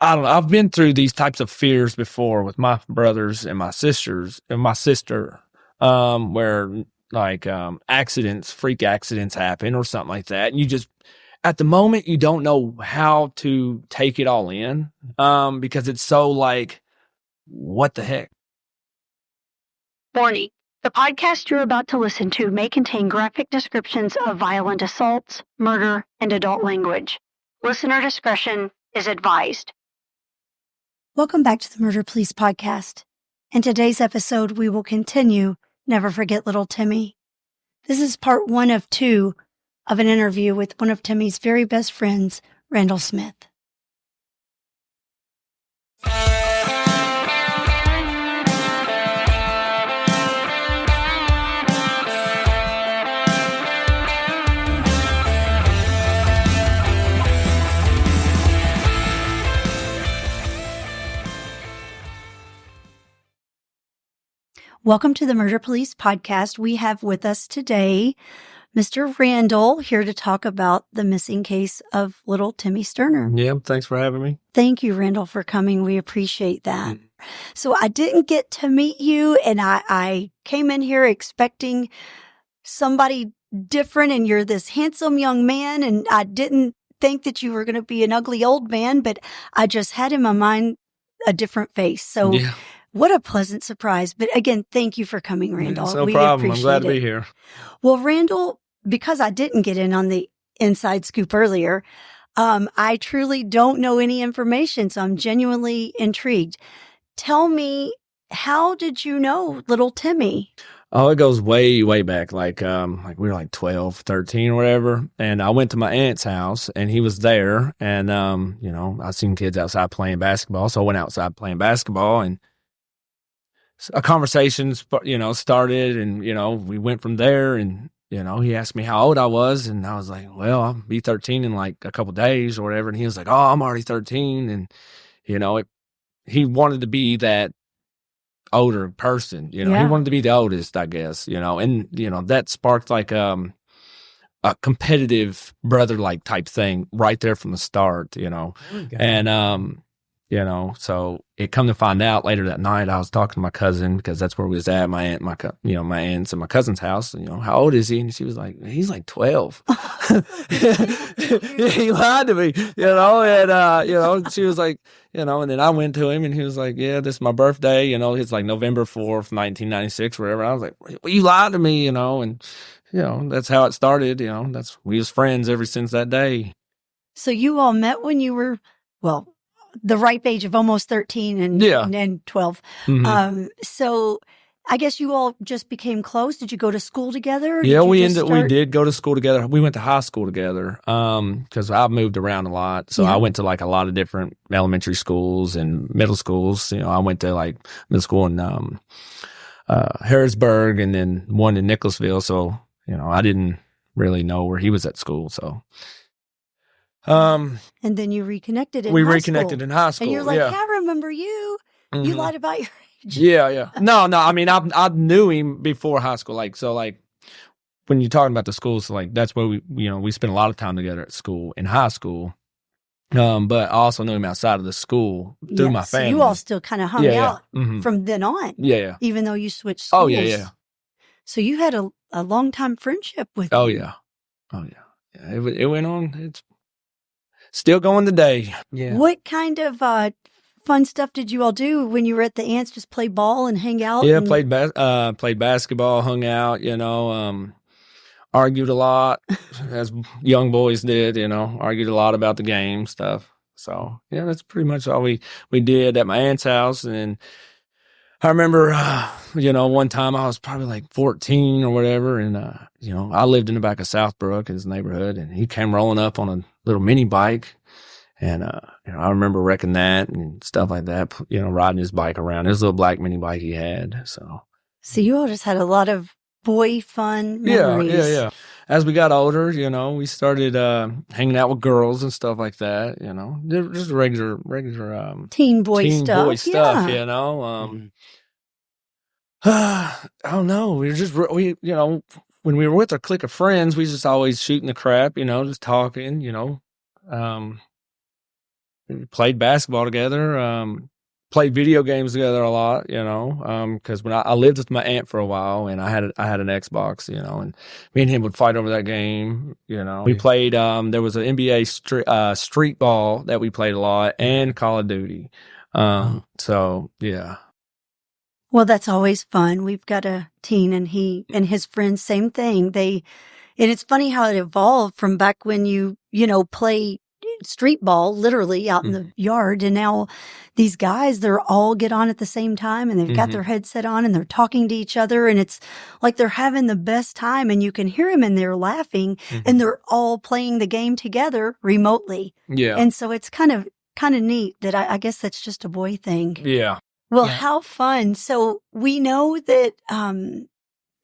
I don't know. I've been through these types of fears before with my brothers and my sisters and my sister, where accidents, freak accidents happen or something like that. And you just, at the moment, you don't know how to take it all in, because it's so like, what the heck? Warning. The podcast you're about to listen to may contain graphic descriptions of violent assaults, murder, and adult language. Listener discretion is advised. Welcome back to the Murder Police Podcast. In today's episode, we will continue Never Forget Little Timmy. This is part 1 of 2 of an interview with one of Timmy's very best friends, Randall Smith. Welcome to the Murder Police Podcast. We have with us today Mr. Randall here to talk about the missing case of Little Timmy Sterner. Yeah, thanks for having me. Thank you, Randall, for coming. We appreciate that. So I didn't get to meet you, and I came in here expecting somebody different, and you're this handsome young man, and I didn't think that you were going to be an ugly old man, but I just had in my mind a different face. So Yeah. What a pleasant surprise. But again, thank you for coming, Randall. It's no problem. I'm glad to be here. Well, Randall, because I didn't get in on the inside scoop earlier, I truly don't know any information, so I'm genuinely intrigued. Tell me, how did you know little Timmy? Oh, it goes way, way back. Like we were like 12, 13 or whatever. And I went to my aunt's house and he was there. And, I seen kids outside playing basketball. So I went outside playing basketball and a conversation, started, and, we went from there. And, he asked me how old I was. And I was like, well, I'll be 13 in like a couple of days or whatever. And he was like, oh, I'm already 13. And, he wanted to be that older person, he wanted to be the oldest, I guess, and, that sparked like, a competitive brother like type thing right there from the start, and, so it come to find out later that night, I was talking to my cousin because that's where we was at, my aunt, my aunt's and my cousin's house. How old is he? And she was like, he's like 12. He lied to me, and, she was like, and then I went to him and he was like, yeah, this is my birthday. It's like November 4th, 1996, whatever. I was like, well, you lied to me, and, that's how it started. We was friends ever since that day. So you all met when you were, the ripe age of almost 13 and 12. Mm-hmm. So I guess you all just became close. Did you go to school together? Yeah, we did go to school together. We went to high school together because I moved around a lot. So I went to like a lot of different elementary schools and middle schools. I went to like middle school in Harrisburg and then one in Nicholasville. So, I didn't really know where he was at school. So. And then you reconnected in high school. We reconnected in high school. And you're like, I remember you. Mm-hmm. You lied about your age. Yeah. No. I mean, I knew him before high school. When you're talking about the schools, that's where we spent a lot of time together at school, in high school. But I also knew him outside of the school through my family. So you all still kind of hung out from then on. Yeah. Even though you switched schools. Oh, yeah. So you had a long time friendship with him. Oh, yeah. It went on. It's still going today. Yeah. What kind of fun stuff did you all do when you were at the aunt's? Just play ball and hang out? Yeah, played basketball, hung out, argued a lot, as young boys did, argued a lot about the game stuff. So, yeah, that's pretty much all we did at my aunt's house. And then I remember, one time I was probably like 14 or whatever. And, I lived in the back of Southbrook, his neighborhood, and he came rolling up on a little mini bike. And, I remember wrecking that and stuff like that, riding his bike around. His little black mini bike he had. So you all just had a lot of boy fun memories. Yeah. As we got older, we started hanging out with girls and stuff like that, just regular teen boy stuff. I don't know. We were just, when we were with our clique of friends, we just always shooting the crap, just talking, played basketball together, played video games together a lot, because when I lived with my aunt for a while and I had an Xbox, and me and him would fight over that game, We played, there was an NBA street ball that we played a lot and Call of Duty. So yeah. Well, that's always fun. We've got a teen and he and his friends, same thing. And it's funny how it evolved from back when you play street ball literally out in the yard. And now these guys, they're all get on at the same time and they've got their headset on and they're talking to each other. And it's like they're having the best time and you can hear them in there laughing and they're all playing the game together remotely. Yeah. And so it's kind of neat that I guess that's just a boy thing. Yeah. Well, how fun. So we know that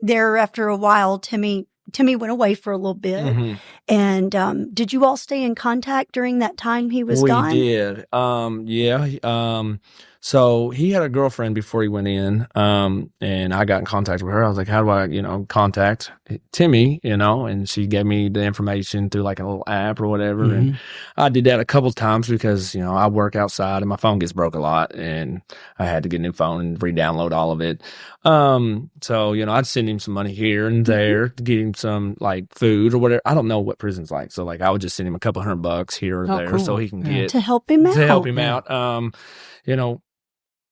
there after a while, Timmy went away for a little bit. And did you all stay in contact during that time he was gone? We did. Yeah. So he had a girlfriend before he went in, and I got in contact with her. I was like, how do I, contact Timmy, and she gave me the information through like a little app or whatever. And I did that a couple times because, I work outside and my phone gets broke a lot and I had to get a new phone and re-download all of it. So, I'd send him some money here and there to get him some like food or whatever. I don't know what prison's like. So like I would just send him a couple $100 here or there so he can get to help him out.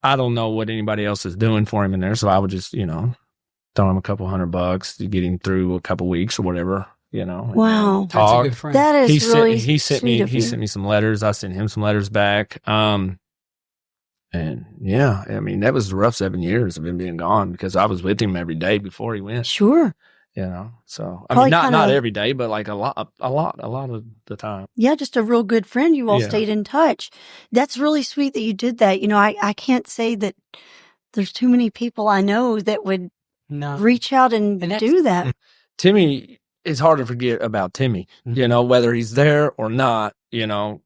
I don't know what anybody else is doing for him in there. So I would just, throw him a couple $100 to get him through a couple weeks or whatever, Wow. That's a good friend. That is he sent me some letters. I sent him some letters back. And yeah, I mean, that was a rough 7 years of him being gone because I was with him every day before he went. Sure. So I mean, not every day, but like a lot of the time. Yeah, just a real good friend. You all stayed in touch. That's really sweet that you did that. I can't say that there's too many people I know that would reach out and do that. Timmy, it's hard to forget about Timmy, whether he's there or not, when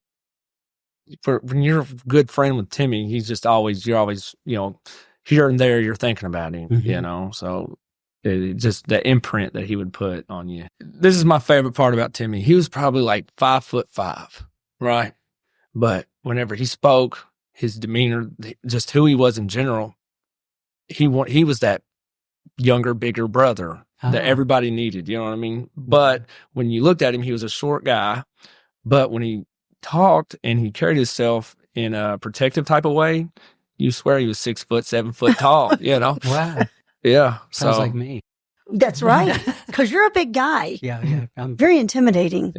you're a good friend with Timmy, you're always, here and there, you're thinking about him, so just the imprint that he would put on you. This is my favorite part about Timmy. He was probably like 5'5", right? But whenever he spoke, his demeanor, just who he was in general, he was that younger, bigger brother that everybody needed. You know what I mean? But when you looked at him, he was a short guy. But when he talked and he carried himself in a protective type of way, you swear he was 6 foot, 7 foot tall. Wow. Yeah. Sounds like me. That's right. Because you're a big guy. Yeah. I'm very intimidating.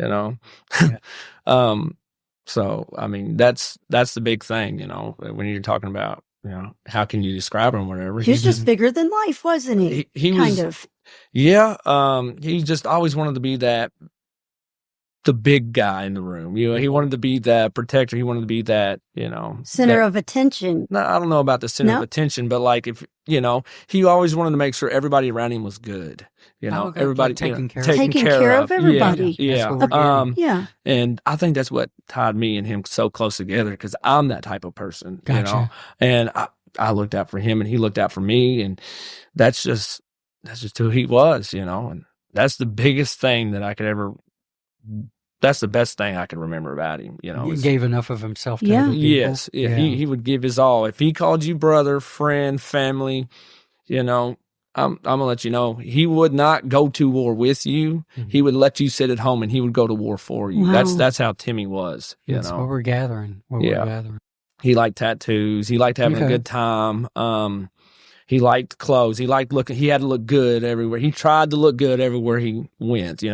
So, I mean, that's the big thing, when you're talking about, how can you describe him or whatever. He was just bigger than life, wasn't he? He kind was, of. Yeah. He just always wanted to be the big guy in the room. He wanted to be that protector. He wanted to be that, center of attention. I don't know about the center of attention, but like if, he always wanted to make sure everybody around him was good. Everybody taking care of everybody. Yeah. And I think that's what tied me and him so close together because I'm that type of person, Gotcha. And I looked out for him and he looked out for me. And that's just who he was, and that's the biggest thing that I could ever. That's the best thing I can remember about him. He gave enough of himself to other people. Yes. Yeah. He would give his all. If he called you brother, friend, family, I'm gonna let you know he would not go to war with you. Mm-hmm. He would let you sit at home and he would go to war for you. Wow. That's how Timmy was. That's what we're gathering. He liked tattoos. He liked having a good time. He liked clothes. He liked looking. He had to look good everywhere. He tried to look good everywhere he went. Me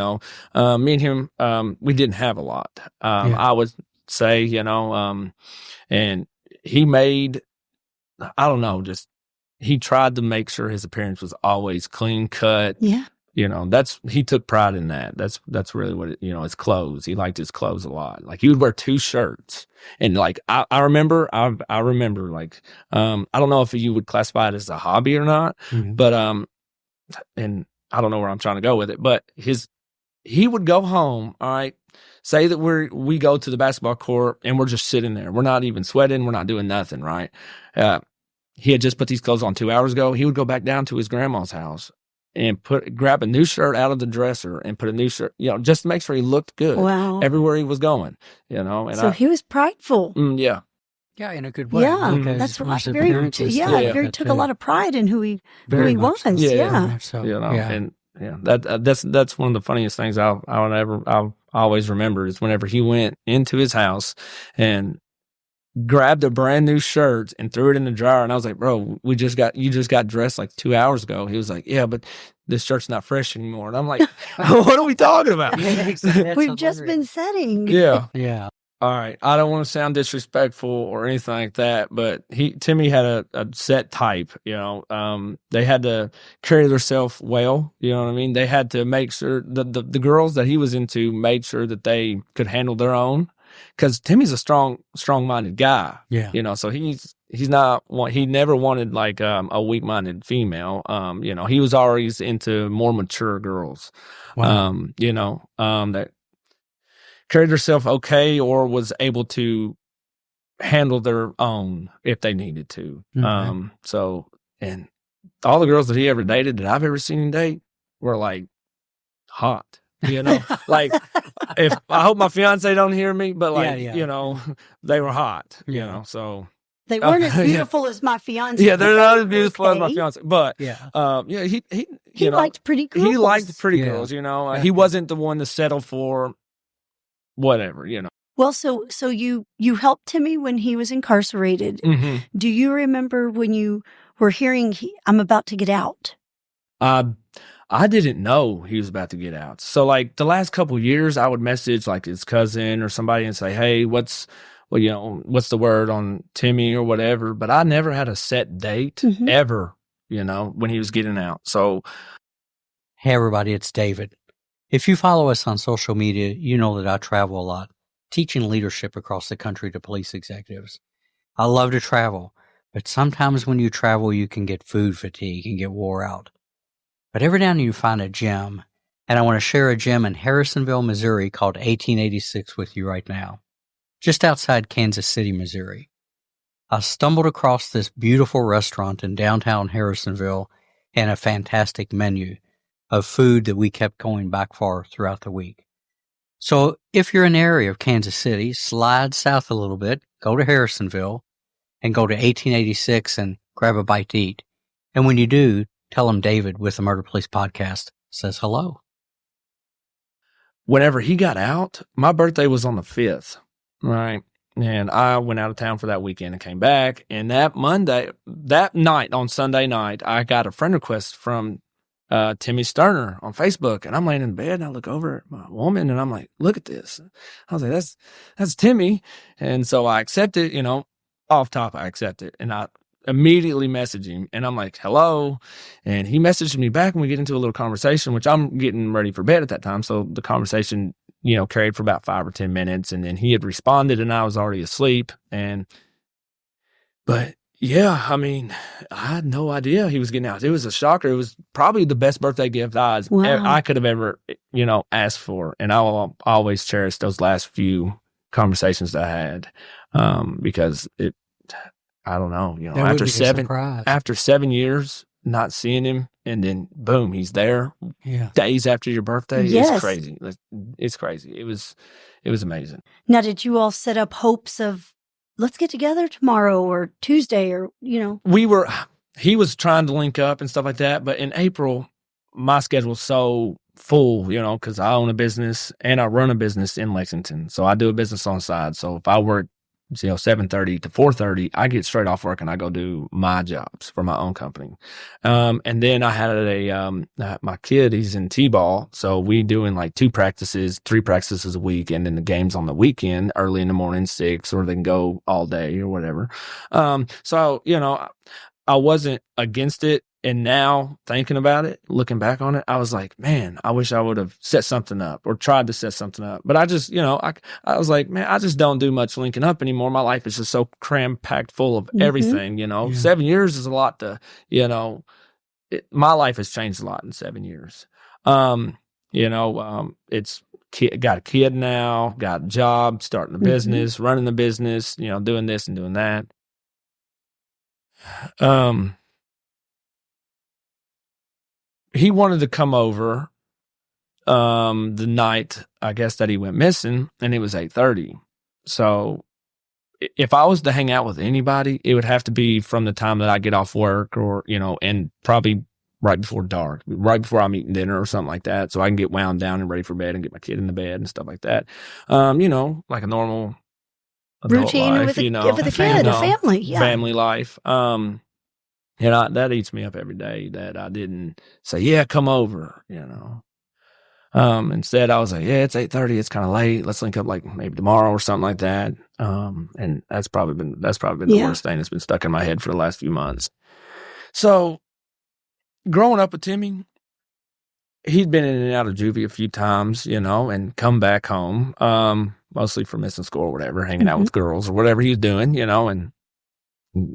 and him, we didn't have a lot. I would say, and he made. I don't know. Just he tried to make sure his appearance was always clean cut. Yeah. He took pride in that. That's really what his clothes. He liked his clothes a lot. Like he would wear 2 shirts. And like, I remember like, I don't know if you would classify it as a hobby or not, but, and I don't know where I'm trying to go with it, but he would go home. All right. Say that we go to the basketball court and we're just sitting there. We're not even sweating. We're not doing nothing. Right. He had just put these clothes on 2 hours ago. He would go back down to his grandma's house and grab a new shirt out of the dresser and put a new shirt, just to make sure he looked good. Wow. Everywhere he was going, And so he was prideful. Yeah. Yeah, in a good way. Yeah, Because that's his very. appearance is Very took a lot of pride in who he was. Yeah. So, and that's one of the funniest things I'll always remember is whenever he went into his house and grabbed a brand new shirt and threw it in the dryer, and I was like, bro, you just got dressed like 2 hours ago. He was like, yeah, but this shirt's not fresh anymore. And I'm like, what are we talking about? We've just been setting. Yeah. All right. I don't want to sound disrespectful or anything like that, but Timmy had a set type, they had to carry themselves well. You know what I mean? They had to make sure the girls that he was into made sure that they could handle their own. Cause Timmy's a strong-minded guy. Yeah. So he's not, he never wanted like, a weak-minded female. He was always into more mature girls. Wow. That carried herself okay or was able to handle their own if they needed to. Okay. And all the girls that he ever dated that I've ever seen him date were like hot, like if I hope my fiance don't hear me, but like, they were hot, so. They weren't as beautiful as my fiance. Yeah, they're not as beautiful as my fiance, but he liked pretty girls. He liked pretty girls, he wasn't the one to settle for whatever, Well, so you helped Timmy when he was incarcerated. Mm-hmm. Do you remember when you were hearing I'm about to get out? I didn't know he was about to get out. So like the last couple of years, I would message like his cousin or somebody and say, hey, what's the word on Timmy or whatever. But I never had a set date ever, when he was getting out. So. Hey, everybody, it's David. If you follow us on social media, you know that I travel a lot, teaching leadership across the country to police executives. I love to travel, but sometimes when you travel, you can get food fatigue and get wore out. But every now and then you find a gem, and I want to share a gem in Harrisonville, Missouri called 1886 with you right now, just outside Kansas City, Missouri. I stumbled across this beautiful restaurant in downtown Harrisonville and a fantastic menu of food that we kept going back for throughout the week. So if you're in the area of Kansas City, slide south a little bit, go to Harrisonville, and go to 1886 and grab a bite to eat. And when you do, tell them David with the Murder Police Podcast says hello. Whenever he got out, my birthday was on the 5th, right? And I went out of town for that weekend and came back. And that night, on Sunday night, I got a friend request from Timmy Sterner on Facebook, and I'm laying in bed and I look over at my woman and I'm like, look at this. I was like, that's Timmy. And so I accept it, off top, I accept it. And I immediately message him and I'm like, hello. And he messaged me back and we get into a little conversation, which I'm getting ready for bed at that time. So the conversation, carried for about 5 or 10 minutes, and then he had responded and I was already asleep. But yeah, I mean, I had no idea he was getting out. It was a shocker. It was probably the best birthday gift I could have ever, asked for. And I'll always cherish those last few conversations that I had, because I don't know, after 7 years not seeing him, and then boom, he's there days after your birthday. Yes. It's crazy. It's crazy. It was amazing. Now, did you all set up hopes of, let's get together tomorrow or Tuesday or, he was trying to link up and stuff like that. But in April, my schedule's so full, because I own a business and I run a business in Lexington. So I do a business on the side. So if I work, 7:30 to 4:30, I get straight off work and I go do my jobs for my own company. And then I had my kid, he's in T-ball. So we doing like 3 practices a week. And then the games on the weekend, early in the morning, 6, or they can go all day or whatever. So, I wasn't against it. And now thinking about it, looking back on it, I was like, man, I wish I would have set something up or tried to set something up. But I just, I was like, man, I just don't do much linking up anymore. My life is just so cram-packed full of everything, 7 years is a lot to, my life has changed a lot in 7 years. It's got a kid now, got a job, starting a business, running the business, doing this and doing that. he wanted to come over the night, I guess, that he went missing, and it was 8:30. So if I was to hang out with anybody, it would have to be from the time that I get off work or, and probably right before dark, right before I'm eating dinner or something like that. So I can get wound down and ready for bed and get my kid in the bed and stuff like that. Like a normal adult routine life, with a kid, a family. Yeah. Family life. That eats me up every day that I didn't say, yeah, come over, Instead, I was like, yeah, it's 8:30. It's kind of late. Let's link up like maybe tomorrow or something like that. And that's probably been the worst thing that's been stuck in my head for the last few months. So growing up with Timmy, he'd been in and out of juvie a few times, and come back home, mostly for missing school or whatever, hanging out with girls or whatever he was doing, and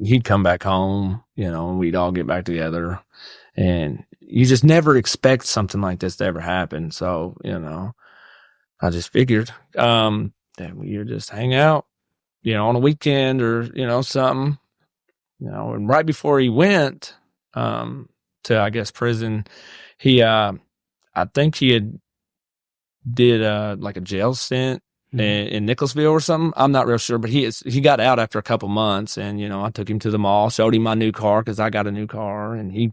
he'd come back home, and we'd all get back together. And you just never expect something like this to ever happen. So, I just figured that we would just hang out, on a weekend or, something, and right before he went to, I guess, prison, he, I think he did like a jail stint in Nicholasville or something. I'm not real sure, but he got out after a couple months, and I took him to the mall, showed him my new car because I got a new car, and he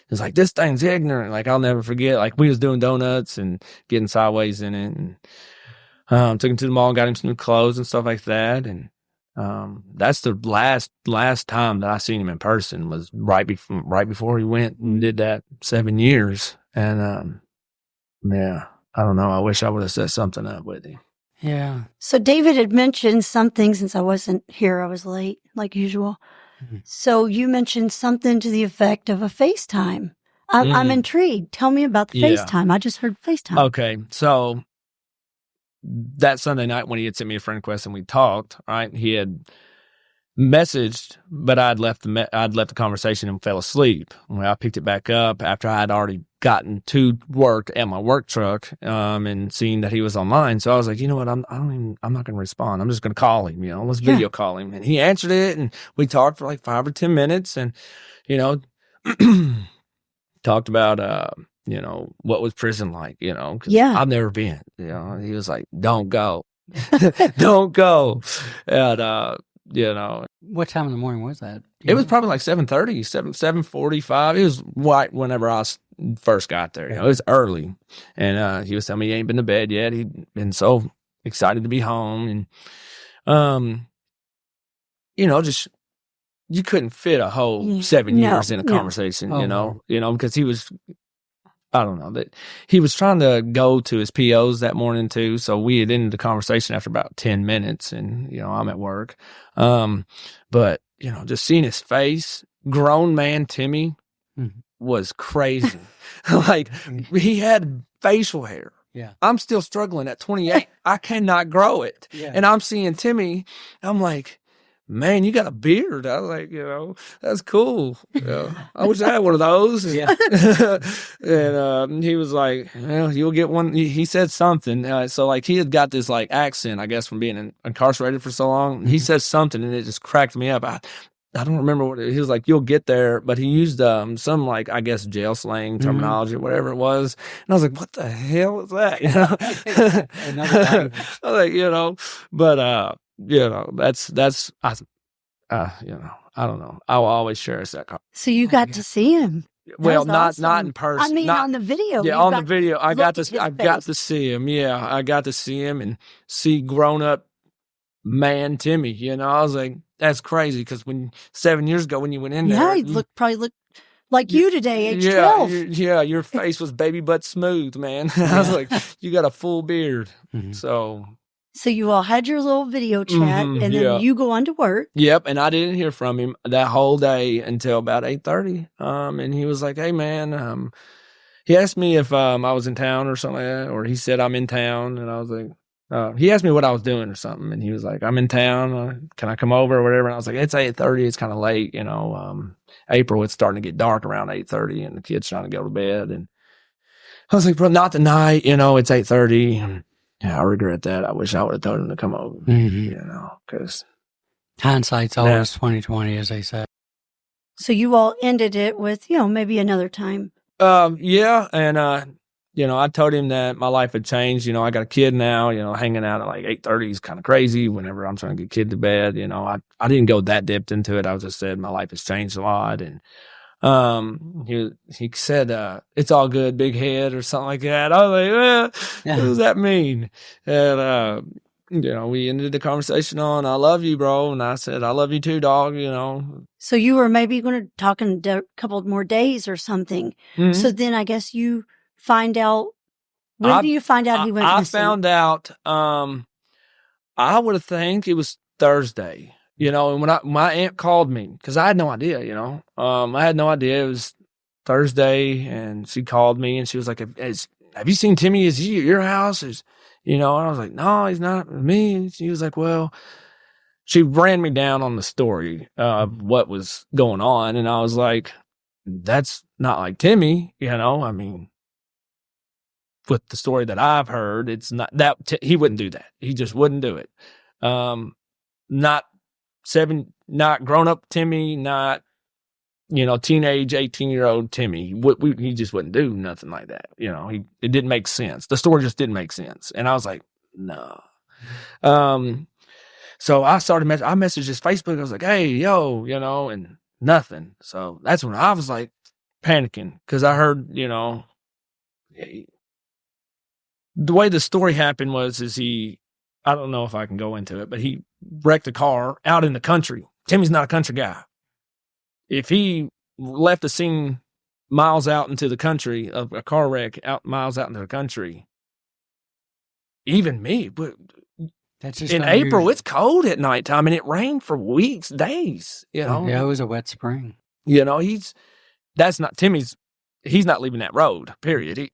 was like, "This thing's ignorant." Like, I'll never forget. Like, we was doing donuts and getting sideways in it, and took him to the mall and got him some new clothes and stuff like that. And that's the last time that I seen him in person was right before he went and did that 7 years. And yeah, I don't know. I wish I would have set something up with him. Yeah. So David had mentioned something since I wasn't here. I was late, like usual. Mm-hmm. So you mentioned something to the effect of a FaceTime. I'm intrigued. Tell me about the FaceTime. I just heard FaceTime. Okay. So that Sunday night when he had sent me a friend request and we talked, right, he had messaged, but I'd left the conversation and fell asleep. Well, I picked it back up after I had already gotten to work at my work truck, and seen that he was online. So I was like, you know what? I'm not going to respond. I'm just going to call him, let's video call him. And he answered it, and we talked for like 5 or 10 minutes and, talked about, what was prison like, 'cause I've never been, he was like, don't go, don't go. And, what time in the morning was that? It was probably like 7:30, 7:45. It was right whenever I first got there. It was early, and he was telling me he ain't been to bed yet. He'd been so excited to be home, and just you couldn't fit a whole 7 years in a conversation. Because he was. I don't know that he was trying to go to his POs that morning too. So we had ended the conversation after about 10 minutes and, I'm at work. But just seeing his face, grown man Timmy was crazy. Like he had facial hair. Yeah. I'm still struggling at 28. I cannot grow it. Yeah. And I'm seeing Timmy. I'm like, man, you got a beard. I was like, that's cool. I wish I had one of those. Yeah. And he was like, well, you'll get one. He said something. So like he had got this like accent, I guess, from being incarcerated for so long. He said something and it just cracked me up. I don't remember what he was like, you'll get there. But he used some like, I guess, jail slang terminology or whatever it was. And I was like, what the hell is that? I was like, but, I don't know. I will always cherish that car. So you got to see him. Well, not in person. I mean, on the video. Yeah, on the video, I got to see him. Yeah, I got to see him and see grown up man Timmy. I was like, that's crazy because 7 years ago when you went in there, he probably looked like you today, age 12. Yeah, your face was baby butt smooth, man. I was like, you got a full beard. So you all had your little video chat, and then you go on to work. Yep, and I didn't hear from him that whole day until about 8:30. And he was like, "Hey, man," he asked me if I was in town or something like that, or he said I'm in town, and I was like, he asked me what I was doing or something, and he was like, "I'm in town. Can I come over or whatever?" And I was like, "It's 8:30. It's kind of late, April. It's starting to get dark around 8:30, and the kids trying to go to bed." And I was like, "Bro, not tonight. It's 8:30." And yeah, I regret that. I wish I would have told him to come over, because hindsight's always 20/20, as they say. So you all ended it with, maybe another time. Yeah. And, I told him that my life had changed. I got a kid now, hanging out at like 8:30 is kind of crazy whenever I'm trying to get kid to bed. I didn't go that deep into it. I just said my life has changed a lot. And, he said, it's all good, big head or something like that. I was like, well, what does that mean? And, we ended the conversation on, I love you, bro. And I said, I love you too, dog, So you were maybe going to talk in a couple more days or something. Mm-hmm. So then I guess you find out, when do you find out he went missing? I found out, I would have think it was Thursday, and when my aunt called me, because I had no idea, I had no idea. It was Thursday, and she called me, and she was like, have you seen Timmy? Is he at your house? And I was like, no, he's not with me. And she was like, well, she ran me down on the story of what was going on. And I was like, that's not like Timmy, I mean, with the story that I've heard, it's not that he wouldn't do that. He just wouldn't do it. Not grown up Timmy, not, teenage 18-year-old Timmy. He just wouldn't do nothing like that. It didn't make sense. The story just didn't make sense. And I was like, no. So I started, I messaged his Facebook. I was like, hey, yo, and nothing. So that's when I was like panicking, because I heard, the way the story happened I don't know if I can go into it, but he wrecked a car out in the country. Timmy's not a country guy. If he left a scene miles out into the country of a car wreck miles out into the country, even me, but that's just in April, it's cold at nighttime and it rained for weeks, days, Yeah, it was a wet spring. He's not leaving that road, period.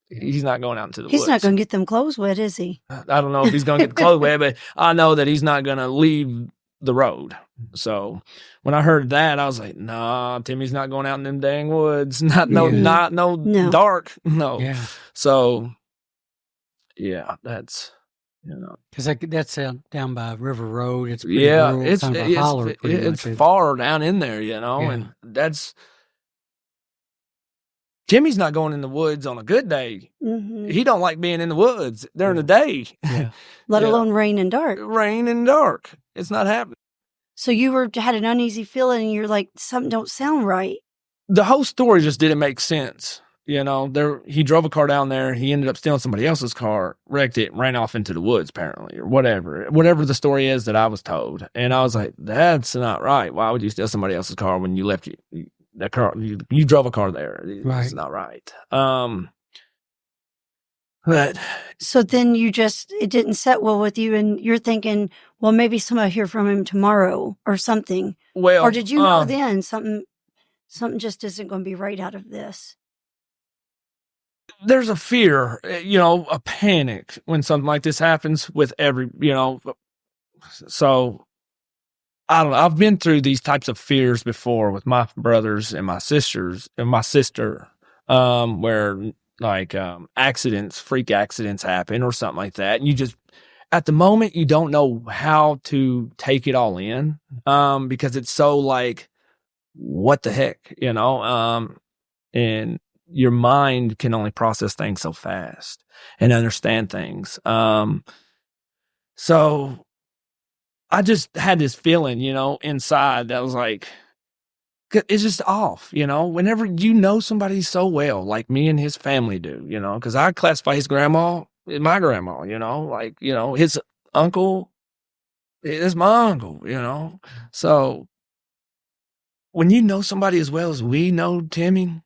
He's not going out into the woods. He's not going to get them clothes wet, is he? I don't know if he's going to get the clothes wet, but I know that he's not going to leave the road. So when I heard that, I was like, nah, Timmy's not going out in them dang woods. No. Dark. No. Yeah. So yeah, that's, because that's down by River Road. It's it's far down in there, and that's, Timmy's not going in the woods on a good day. Mm-hmm. He don't like being in the woods during the day. Yeah. Let alone rain and dark. Rain and dark. It's not happening. So you had an uneasy feeling, and you're like, something don't sound right. The whole story just didn't make sense. He drove a car down there. He ended up stealing somebody else's car, wrecked it, ran off into the woods, apparently, or whatever the story is that I was told. And I was like, that's not right. Why would you steal somebody else's car when you left that car? You drove a car there. Right. It's not right. But so then it didn't set well with you, and you're thinking, well, maybe somebody hear from him tomorrow or something. Well, or did you know then something just isn't going to be right out of this? There's a fear, a panic when something like this happens with so I don't know. I've been through these types of fears before with my brothers and my sisters and my sister, where like, freak accidents happen or something like that. And you just, at the moment, you don't know how to take it all in, because it's so like, what the heck, and your mind can only process things so fast and understand things. So I just had this feeling, inside that was like, it's just off, whenever somebody so well, like me and his family do, because I classify his grandma as my grandma, his uncle is my uncle, So when you know somebody as well as we know Timmy,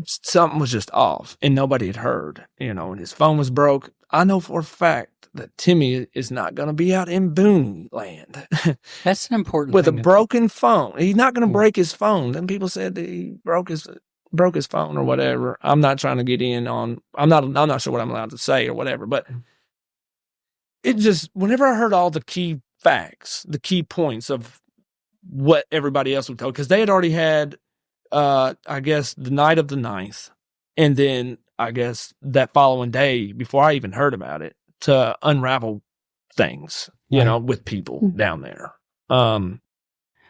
something was just off and nobody had heard, and his phone was broke. I know for a fact that Timmy is not going to be out in Boone land. That's an important with thing a broken phone. He's not going to break his phone. Then people said that he broke his phone or whatever. I'm not trying to get in on, I'm not sure what I'm allowed to say or whatever, but it just, whenever I heard all the key facts, the key points of what everybody else was told, because they had already had, I guess, the night of the 9th, and then I guess that following day, before I even heard about it, to unravel things, with people down there.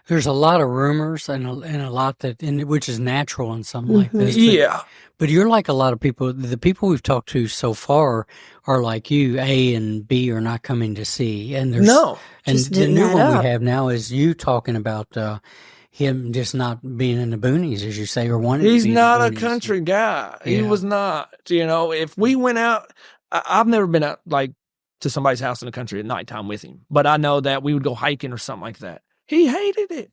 There's a lot of rumors and a lot which is natural in something like this. Yeah. But you're like a lot of people. The people we've talked to so far are like you. A and B are not coming to C. And there's and the new one we have now is you talking about him just not being in the boonies, as you say, or wanting to be in the boonies. He's not a country guy. He was not. If we went out, I've never been out like to somebody's house in the country at nighttime with him, but I know that we would go hiking or something like that. He hated it.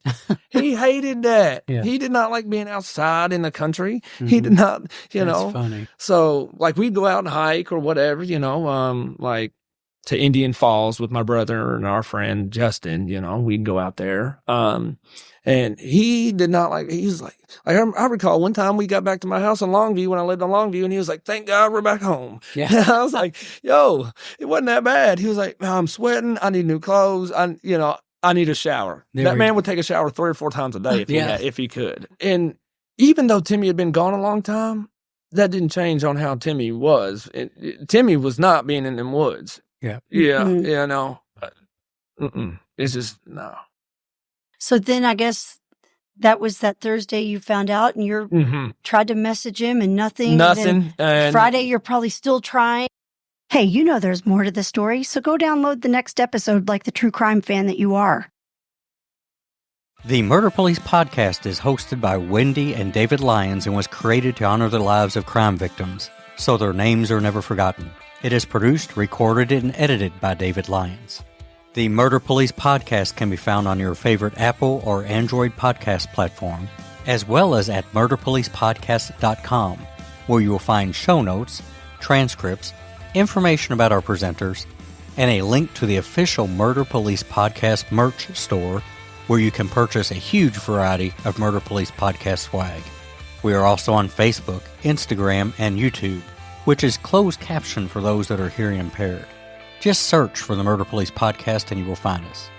He hated that. Yeah. He did not like being outside in the country. Mm-hmm. He did not, That's funny. So, like, we'd go out and hike or whatever, like to Indian Falls with my brother and our friend Justin, we'd go out there. And he did not like, he was like, I recall one time we got back to my house in Longview when I lived in Longview, and he was like, thank God we're back home. Yeah. And I was like, yo, it wasn't that bad. He was like, I'm sweating. I need new clothes. I need a shower. That man would take a shower 3 or 4 times a day if he could. And even though Timmy had been gone a long time, that didn't change on how Timmy was. Timmy was not being in them woods. Yeah. Yeah. Mm-hmm. No. It's just, no. So then I guess that was that Thursday you found out and you tried to message him and nothing. Nothing. And Friday you're probably still trying. Hey, there's more to the story, so go download the next episode like the true crime fan that you are. The Murder Police podcast is hosted by Wendy and David Lyons and was created to honor the lives of crime victims, so their names are never forgotten. It is produced, recorded, and edited by David Lyons. The Murder Police podcast can be found on your favorite Apple or Android podcast platform, as well as at murderpolicepodcast.com, where you will find show notes, transcripts, information about our presenters, and a link to the official Murder Police Podcast merch store, where you can purchase a huge variety of Murder Police Podcast swag. We are also on Facebook, Instagram, and YouTube, which is closed caption for those that are hearing impaired. Just search for the Murder Police Podcast and you will find us.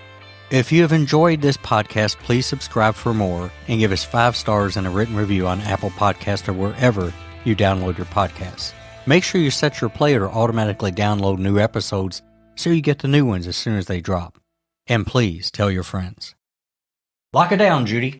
If you have enjoyed this podcast, please subscribe for more and give us 5 stars and a written review on Apple Podcasts or wherever you download your podcasts. Make sure you set your player to automatically download new episodes so you get the new ones as soon as they drop. And please tell your friends. Lock it down, Judy.